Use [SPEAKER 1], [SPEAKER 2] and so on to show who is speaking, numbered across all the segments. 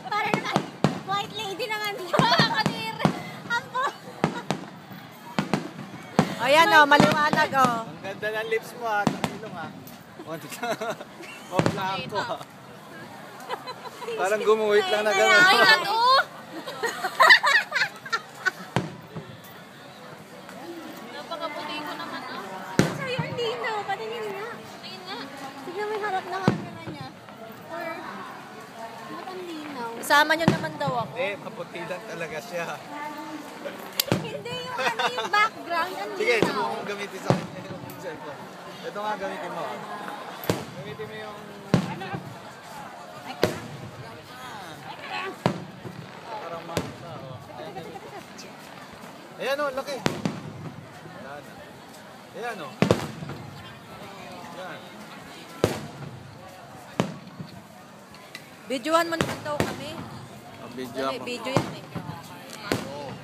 [SPEAKER 1] Para naman, white lady naman. Kanir. Ampo.
[SPEAKER 2] Ayan o, maliwanag o.
[SPEAKER 3] Ang ganda ng lips mo ha. Ilong ha. Mablaan ko ha. Parang gumuhit lang na gano'n.
[SPEAKER 1] Ay, gato! Napakaputi ko naman ah. Sa'yo, ang linaw. Patingin nga. Tingin nga. Tignan mo yung harap na camera niya. Or, ba't ang linaw?
[SPEAKER 2] Kasama nyo naman daw ako.
[SPEAKER 3] Eh, maputi lang talaga siya.
[SPEAKER 1] Hindi yung ano yung background. Ang
[SPEAKER 3] Sige,
[SPEAKER 1] linaw.
[SPEAKER 3] subukan mong gamitin sa akin yung cellphone. Ito nga, gamitin mo. Gamitin mo yung... Parang makita. Ayan o, laki. Ayan. Ayan o. Ayan.
[SPEAKER 2] Videohan mo naman daw kami.
[SPEAKER 3] Video
[SPEAKER 2] Dali, video yan eh.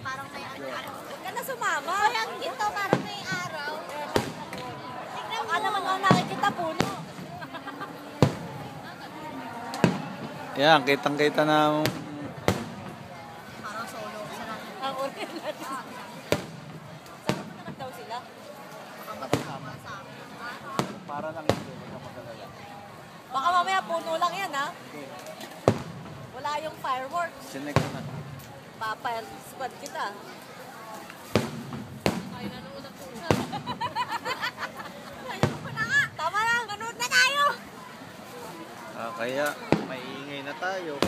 [SPEAKER 1] Parang may araw.
[SPEAKER 2] Huwag ka na sumama.
[SPEAKER 1] Kaya ito parang may araw. Tignan mo.
[SPEAKER 2] Baka naman ako nakikita puno.
[SPEAKER 3] Ayan, kitang-kita na...
[SPEAKER 1] Parang solo.
[SPEAKER 2] Ang ulit natin. Saan mo naman daw sila?
[SPEAKER 3] Para lang hindi, huwag ka mag-alala.
[SPEAKER 2] Baka mamaya puno lang yan ha. Wala yung fireworks.
[SPEAKER 3] Sinek ko na.
[SPEAKER 2] Papayal squad kita.
[SPEAKER 1] Ay, nanood ang pusa. Ayoko ko na nga.
[SPEAKER 2] Tama lang, nanood na tayo.
[SPEAKER 3] Kaya, may ingay na tayo.